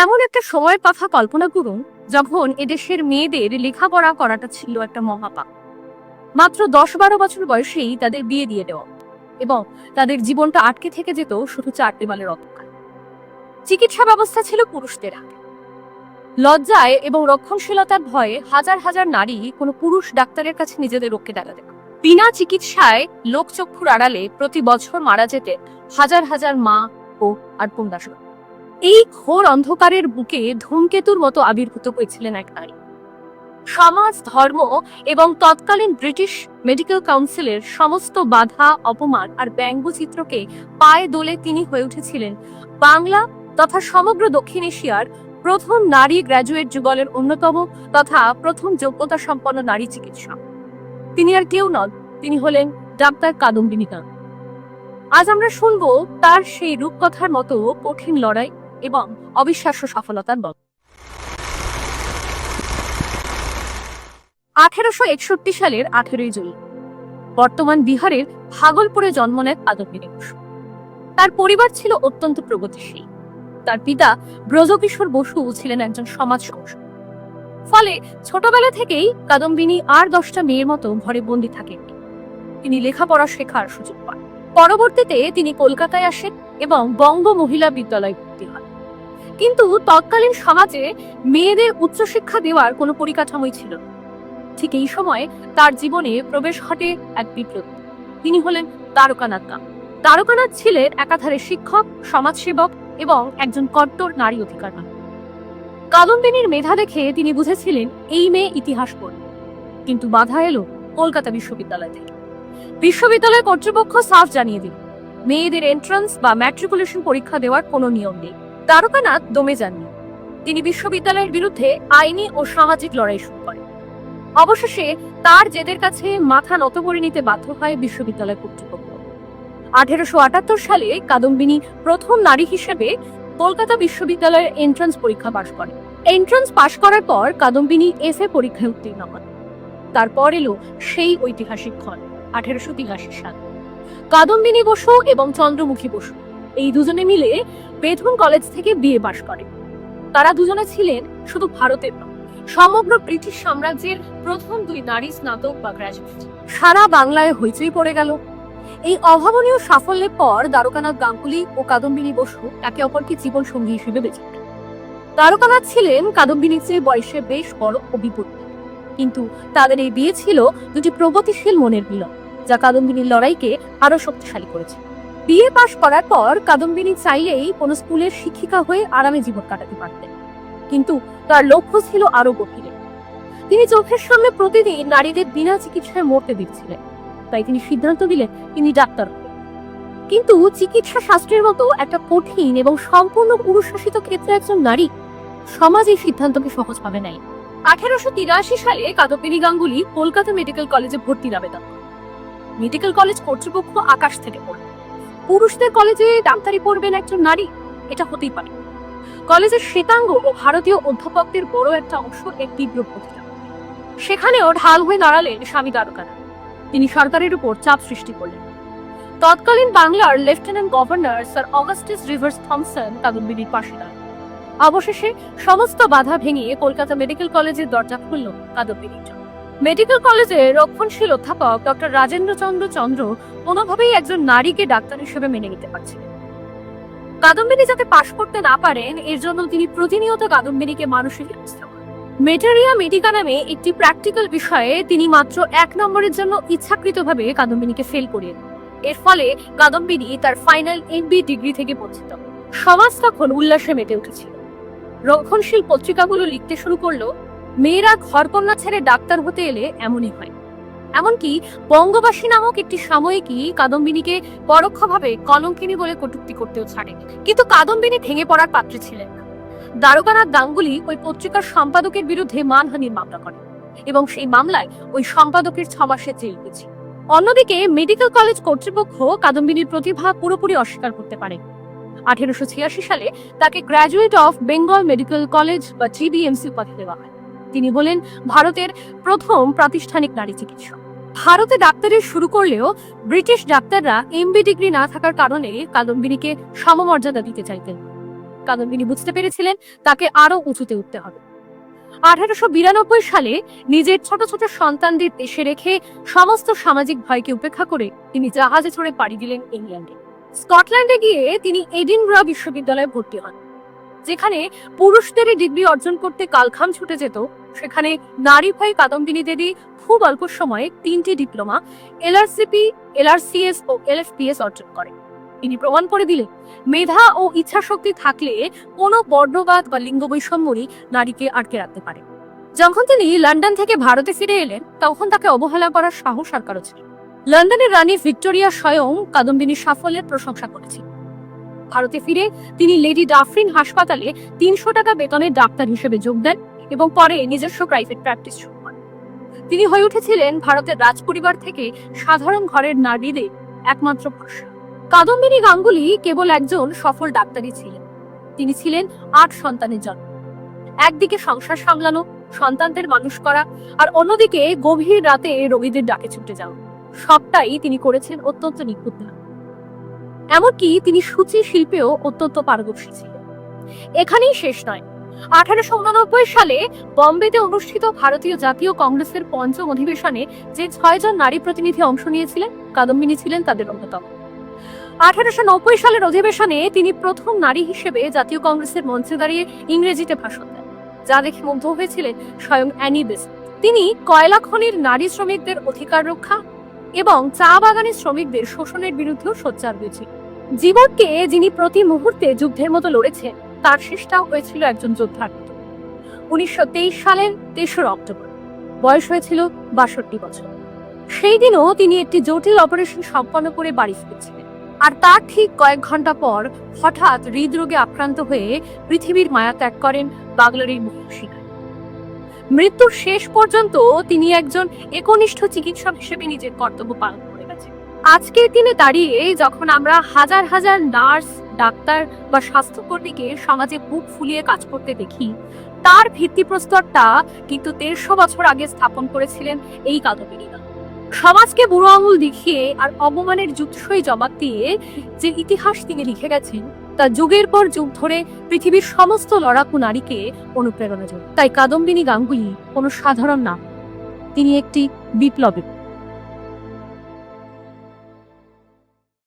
এমন একটা সময়ের কথা কল্পনা করুন যখন এদেশের মেয়েদের লেখাপড়া করাটা ছিল একটা মহাপাপ। মাত্র 10-12 বছর বয়সেই তাদের বিয়ে দিয়ে দেওয়া এবং তাদের জীবনটা আটকে থেকে যেত শুধু 4 দেওয়ালের অপেক্ষায়। চিকিৎসা ব্যবস্থা ছিল পুরুষদের হাতে। লজ্জায় এবং রক্ষণশীলতার ভয়ে হাজার হাজার নারী কোনো পুরুষ ডাক্তারের কাছে নিজেদের রক্ষে দেখাতে। বিনা চিকিৎসায় লোকচক্ষুর আড়ালে প্রতি বছর মারা যেতেন হাজার হাজার মা ও আর পূর্ণাসন। এই ঘোর অন্ধকারের বুকে ধূমকেতুর মতো আবির্ভূত হয়েছিলেন এক নারী। সমাজ, ধর্ম এবং তৎকালীন ব্রিটিশ মেডিকেল কাউন্সিলের সমস্ত বাধা, অপমান আর ব্যঙ্গচিত্রকে পায়ে দোলে তিনি হয়ে উঠেছিলেন বাংলা তথা সমগ্র দক্ষিণ এশিয়ার প্রথম নারী গ্র্যাজুয়েট যুগলের অন্যতম তথা প্রথম যোগ্যতা সম্পন্ন নারী চিকিৎসক। তিনি আর কেউ নন, তিনি হলেন ডাক্তার কাদম্বিনী গাঙ্গুলি। আজ আমরা শুনবো তার সেই রূপকথার মতো কঠিন লড়াই এবং অবিশ্বাস্য সফলতার গল্প। 1861 সালের 18ই জুলাই বর্তমান বিহারের ভাগলপুরে জন্ম নেন কাদম্বিনী বসু। তার পরিবার ছিল অত্যন্ত প্রগতিশীল। তার পিতা ব্রজকিশোর বসু ছিলেন একজন সমাজ সংস্কারক। ফলে ছোটবেলা থেকেই কাদম্বিনী আর 10টা মেয়ের মতো ঘরে বন্দী থাকেন। তিনি লেখাপড়া শেখার সুযোগ পান। পরবর্তীতে তিনি কলকাতায় আসেন এবং বঙ্গ মহিলা বিদ্যালয়ে ভর্তি হন। কিন্তু তৎকালীন সমাজে মেয়েদের উচ্চশিক্ষা দেওয়ার কোনো পরিকাঠামোই ছিল না। ঠিক এই সময় তার জীবনে প্রবেশ ঘটে এক বিপ্লব। তিনি হলেন দ্বারকানাথ গাঙ্গুলি। দ্বারকানাথ ছিলেন একাধারে শিক্ষক, সমাজসেবক এবং একজন কট্টর নারী অধিকার কর্মী। কাদম্বিনীর মেধা দেখে তিনি বুঝেছিলেন এই মেয়ে ইতিহাস পড়বে। কিন্তু বাধা এলো কলকাতা বিশ্ববিদ্যালয় থেকে। বিশ্ববিদ্যালয় কর্তৃপক্ষ সাফ জানিয়ে দিল মেয়েদের এন্ট্রান্স বা ম্যাট্রিকুলেশন পরীক্ষা দেওয়ার কোনো নিয়ম নেই। দ্বারকানাথ দমে যাননি। তিনি বিশ্ববিদ্যালয়ের বিরুদ্ধে আইনি ও সামাজিক লড়াই শুরু করেন। অবশেষে তার জেদের কাছে মাথা নত করে নিতে বাধ্য হয় বিশ্ববিদ্যালয় কর্তৃপক্ষ। 1878 সালে কাদম্বিনী প্রথম নারী হিসেবে কলকাতা বিশ্ববিদ্যালয়ের এন্ট্রান্স পরীক্ষা পাশ করেন। এন্ট্রান্স পাশ করার পর কাদম্বিনী এফএ পরীক্ষায় উত্তীর্ণ হন। তারপর এলো সেই ঐতিহাসিক ক্ষণ 1883 সাল। কাদম্বিনী বসু এবং চন্দ্রমুখী বসু এই দুজনে মিলে বেথুন কলেজ থেকে বিএ পাশ করে। তারা দুজনে ছিলেন শুধু ভারতের নয়, সমগ্র ব্রিটিশ সাম্রাজ্যের প্রথম 2 নারী স্নাতক বা গ্র্যাজুয়েট। সারা বাংলায় হইচই পড়ে গেল। এই অভাবনীয় সাফল্যের পর দ্বারকানাথ গাঙ্গুলি ও কাদম্বিনী বসু একে অপরকে জীবন সঙ্গী হিসেবে বেছে নেন। দ্বারকানাথ ছিলেন কাদম্বিনীর চেয়ে বয়সে বেশ বড় ও বিপন্ন, কিন্তু তাদের এই বিয়ে ছিল দুটি প্রগতিশীল মনের মিলন, যা কাদম্বিনীর লড়াইকে আরো শক্তিশালী করেছে। বিএ পাশ করার পর কাদম্বিনী চাইলেই কোনো স্কুলের শিক্ষিকা হয়ে আরামে জীবন কাটাতে পারতেন, কিন্তু তার লক্ষ্য ছিল আরো গভীরে। তিনি চোখের সামনে প্রতিদিন নারীদের বিনা চিকিৎসায় মরতে দিচ্ছিলেন। তাই তিনি সিদ্ধান্ত নিলেন তিনি ডাক্তার হবেন। কিন্তু চিকিৎসা শাস্ত্রের মতো একটা কঠিন এবং সম্পূর্ণ পুরুষ শাসিত ক্ষেত্রে একজন নারী সমাজ এই সিদ্ধান্তকে সহজভাবে নেয়। 1883 সালে কাদম্বিনী গাঙ্গুলি কলকাতা মেডিকেল কলেজে ভর্তির আবেদন করেন। মেডিকেল কলেজ কর্তৃপক্ষ আকাশ থেকে পড়ল, পুরুষদের কলেজে ডাক্তারি পড়বেন একজন নারী, এটা হতেই পারে। কলেজের শ্বেতাঙ্গ ও ভারতীয় অধ্যাপকদের বড় একটা অংশ এক তীব্র প্রতিবাদ। সেখানেও ঢাল হয়ে দাঁড়ালেন স্বামী দ্বারকানাথ। তিনি সরকারের উপর চাপ সৃষ্টি করলেন। তৎকালীন বাংলার lieutenant governor sir Augustus Rivers Thompson কাদম্বিনীর পাশে দাঁড়ান। অবশেষে সমস্ত বাধা ভেঙে কলকাতা মেডিকেল কলেজের দরজা খুলল কাদম্বিনীর জন্য। মেডিকেল কলেজের রক্ষণশীল অধ্যাপক ডক্টর রাজেন্দ্রচন্দ্র চন্দ্র কোনোভাবেই একজন নারীকে ডাক্তার হিসেবে মেনে নিতে পারছিলেন। কাদম্বিনী যাতে পাশ করতে না পারেন এর জন্য তিনি প্রতিনিয়ত কাদম্বিনীকে মানসিক হেনস্থা করেন। মেটেরিয়া মেডিকা নামে একটি প্র্যাকটিক্যাল বিষয়ে তিনি মাত্র 1 নম্বরের জন্য ইচ্ছাকৃতভাবে কাদম্বিনীকে ফেল করিয়ে দেন। এর ফলে কাদম্বিনী তার ফাইনাল এমবি ডিগ্রি থেকে বঞ্চিত। সমাজ তখন উল্লাসে মেতে উঠেছিল। রক্ষণশীল পত্রিকাগুলো লিখতে শুরু করলো মেয়েরা ঘরকন্যা ছেড়ে ডাক্তার হতে এলে এমনই হয়। এমনকি বঙ্গবাসী নামক একটি সাময়িকী কাদম্বিনীকে পরোক্ষভাবে কলঙ্কিনী বলে কটূক্তি করতেও ছাড়ে। কিন্তু কাদম্বিনী ভেঙে পড়ার পাত্রী ছিলেন না। দ্বারকানাথ গাঙ্গুলি ওই পত্রিকার সম্পাদকের বিরুদ্ধে মানহানির মামলা করেন এবং সেই মামলায় ওই সম্পাদকের 6 মাসের জেল হয়েছে। অন্যদিকে মেডিকেল কলেজ কর্তৃপক্ষ কাদম্বিনীর প্রতিভা পুরোপুরি অস্বীকার করতে পারে। 1886 সালে তাকে graduate of Bengal medical college বা জিবিএমসি উপাধি দেওয়া হয়। তিনি হলেন ভারতের প্রথম প্রাতিষ্ঠানিক নারী চিকিৎসক। ভারতে ডাক্তারি শুরু করলেও ব্রিটিশ ডাক্তাররা এমবি ডিগ্রি না থাকার কারণে কাদম্বিনীকে সমমর্যাদা দিতে চাইতেন। কাদম্বিনী বুঝতে পেরেছিলেন তাকে আরো উঁচুতে উঠতে হবে। 1892 সালে নিজের ছোট ছোট সন্তানদের দেশে রেখে সমস্ত সামাজিক ভয়কে উপেক্ষা করে তিনি জাহাজে চড়ে পাড়ি দিলেন ইংল্যান্ডে। স্কটল্যান্ডে গিয়ে তিনি এডিনবরা বিশ্ববিদ্যালয়ে ভর্তি হন। যেখানে পুরুষদের ডিগ্রি অর্জন করতে কালখাম ছুটে যেত, সেখানে নারী ভাই কাদম্বিনী দেবী খুব অল্প সময়ে 3টি ডিপ্লোমা, এলআরসিপি, এলআরসিএস ও এলএফপিএস অর্জন করেন। তিনি প্রমাণ করে দিলেন মেধা ও ইচ্ছা শক্তি থাকলে কোনো বর্ণবাদ বা লিঙ্গ বৈষম্যই নারীকে আটকে রাখতে পারে। যখন তিনি লন্ডন থেকে ভারতে ফিরে এলেন, তখন তাকে অবহেলা করার সাহস আর কারো ছিল। লন্ডনের রানী ভিক্টোরিয়া স্বয়ং কাদম্বিনীর সাফল্যের প্রশংসা করেছেন। ভারতে ফিরে তিনি লেডি ডাফরিন হাসপাতালে 300 টাকা বেতনের ডাক্তার হিসেবে যোগ দেন এবং পরে নিজস্ব প্রাইভেট প্র্যাকটিস শুরু করেন। তিনি হয়ে উঠেছিলেন ভারতের রাজপরিবার থেকে সাধারণ ঘরের নারীদের একমাত্র ভরসা। কাদম্বিনী গাঙ্গুলি কেবল একজন সফল ডাক্তারই ছিলেন, তিনি ছিলেন 8 সন্তানের জনক। একদিকে সংসার সামলানো, সন্তানদের মানুষ করা, আর অন্যদিকে গভীর রাতে রোগীদের ডাকে ছুটে যাওয়া, সবটাই তিনি করেছেন অত্যন্ত নিখুঁতভাবে। এমনকি তিনি সূচি শিল্পেও অত্যন্ত পারদর্শী ছিলেন। এখানেই শেষ নয়। 1889 সালে বম্বেতে অনুষ্ঠিত ভারতীয় জাতীয় কংগ্রেসের 5ম অধিবেশনে যে 6 জন নারী প্রতিনিধি অংশ নিয়েছিলেন, কাদম্বিনী ছিলেন তাদের অন্যতম। 1890 সালের অধিবেশনে তিনি প্রথম নারী হিসেবে জাতীয় কংগ্রেসের মঞ্চে দাঁড়িয়ে ইংরেজিতে ভাষণ দেন, যা দেখে মুগ্ধ হয়েছিলেন স্বয়ং অ্যানি বেসেন্ট। তিনি কয়লা খনির নারী শ্রমিকদের অধিকার রক্ষা এবং চা বাগানের শ্রমিকদের শোষণের বিরুদ্ধেও সোচ্চার হয়েছিল। জীবনকে যিনি প্রতি মুহূর্তে যুদ্ধের মতো লড়েছেন, তার শেষটাও হয়েছিল একজন যোদ্ধার মতো। 1923 সালের 3রা অক্টোবর বয়স হয়েছিল 62 বছর। সেই দিনও তিনি একটি জটিল অপারেশন সম্পন্ন করে বাড়ি ফিরেছিলেন। আর তার ঠিক কয়েক ঘন্টা পর হঠাৎ হৃদরোগে আক্রান্ত হয়ে পৃথিবীর মায়া ত্যাগ করেন বাংলারির মহিষিকা। মৃত্যুর শেষ পর্যন্ত তিনি একজন একনিষ্ঠ চিকিৎসক হিসেবে নিজের কর্তব্য পালন করে গেছেন। আজকের দিনে দাঁড়িয়ে যখন আমরা হাজার হাজার নার্স, ডাক্তার বা স্বাস্থ্যকর্মীকে সমাজে বুক ফুলিয়ে কাজ করতে দেখি, তার ভিত্তিপ্রস্তরটা কিন্তু 150 বছর আগে স্থাপন করেছিলেন এই কাদম্বিনীরা। সমাজকে বুড়ো আঙুল দেখিয়ে আর অপমানের যুদ্ধসই জবাব দিয়ে যে ইতিহাস তিনি লিখে গেছেন, তা যুগের পর যুগ ধরে পৃথিবীর সমস্ত লড়াকু নারীকে অনুপ্রেরণা যোগায়। তাই কাদম্বিনী গাঙ্গুলি কোনো সাধারণ নাম, তিনি একটি বিপ্লবী।